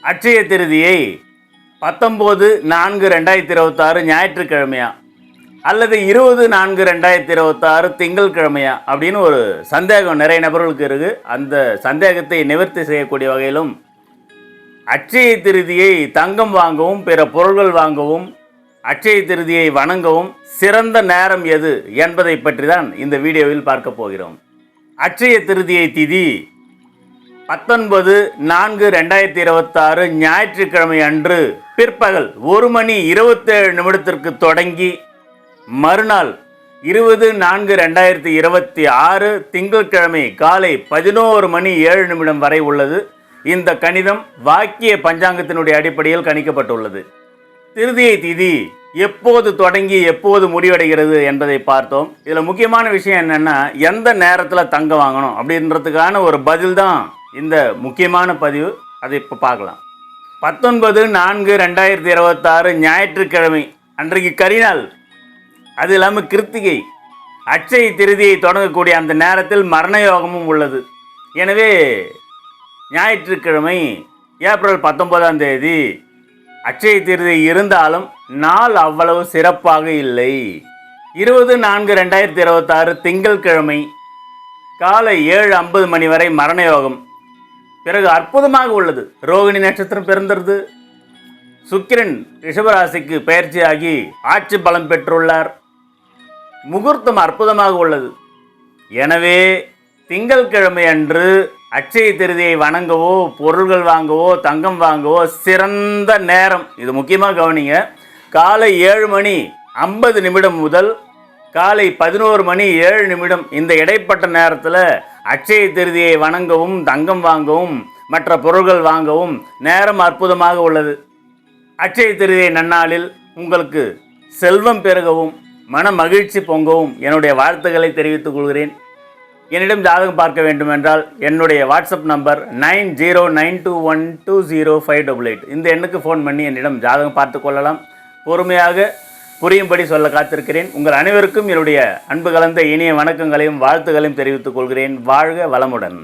அட்சய திருதியை 19/4/2026 ஞாயிற்றுக்கிழமையா அல்லது 20/4/2026 திங்கட்கிழமையா அப்படின்னு ஒரு சந்தேகம் நிறைய நபர்களுக்கு இருக்குது. அந்த சந்தேகத்தை நிவர்த்தி செய்யக்கூடிய வகையிலும் அட்சய திருதியை தங்கம் வாங்கவும் பிற பொருள்கள் வாங்கவும் அட்சய திருதியை வணங்கவும் சிறந்த நேரம் எது என்பதை பற்றி தான் இந்த வீடியோவில் பார்க்க போகிறோம். அட்சய திருதியை திதி 19/4/2026 ஞாயிற்றுக்கிழமை அன்று பிற்பகல் 1:27 தொடங்கி மறுநாள் 20/4/2026 திங்கட்கிழமை காலை 11:07 வரை உள்ளது. இந்த கணிதம் வாக்கிய பஞ்சாங்கத்தினுடைய அடிப்படையில் கணிக்கப்பட்டுள்ளது. திருதியை திதி எப்போது தொடங்கி எப்போது முடிவடைகிறது என்பதை பார்த்தோம். இதில் முக்கியமான விஷயம் என்னென்னா, எந்த நேரத்தில் தங்கம் வாங்கணும் அப்படின்றதுக்கான ஒரு பதில் தான் இந்த முக்கியமான பதிவு. அதை இப்போ பார்க்கலாம். 19/4/2026 ஞாயிற்றுக்கிழமை அன்றைக்கு கரிநாள், அது இல்லாமல் கிருத்திகை, அட்சய திருதியை தொடங்கக்கூடிய அந்த நேரத்தில் மரண யோகமும் உள்ளது. எனவே ஞாயிற்றுக்கிழமை ஏப்ரல் 19 அட்சய திருதி இருந்தாலும் நாள் அவ்வளவு சிறப்பாக இல்லை. 20/4/2026 திங்கட்கிழமை காலை 7:50 வரை மரண யோகம். பிறகு அற்புதமாக உள்ளது. ரோகிணி நட்சத்திரம் பிறந்தது. சுக்கிரன் ரிஷபராசிக்கு பயிற்சியாகி ஆட்சி பலம் பெற்றுள்ளார். முகூர்த்தம் அற்புதமாக உள்ளது. எனவே திங்கட்கிழமை அன்று அட்சய திருதியை வணங்கவோ பொருள்கள் வாங்கவோ தங்கம் வாங்கவோ சிறந்த நேரம். இது முக்கியமாக கவனிங்க. காலை 7:50 முதல் காலை 11:07 இந்த இடைப்பட்ட நேரத்தில் அட்சய திருதியை வணங்கவும் தங்கம் வாங்கவும் மற்ற பொருள்கள் வாங்கவும் நேரம் அற்புதமாக உள்ளது. அட்சய திருதியை நன்னாளில் உங்களுக்கு செல்வம் பெருகவும் மன மகிழ்ச்சி பொங்கவும் என்னுடைய வாழ்த்துக்களை தெரிவித்துக் கொள்கிறேன். என்னிடம் ஜாதகம் பார்க்க வேண்டுமென்றால் என்னுடைய வாட்ஸ்அப் நம்பர் 9092120588. இந்த எண்ணுக்கு ஃபோன் பண்ணி என்னிடம் ஜாதகம் பார்த்து கொள்ளலாம். பொறுமையாக புரியும்படி சொல்ல காத்திருக்கிறேன். உங்கள் அனைவருக்கும் என்னுடைய அன்பு கலந்த இனிய வணக்கங்களையும் வாழ்த்துக்களையும் தெரிவித்துக் கொள்கிறேன். வாழ்க வளமுடன்.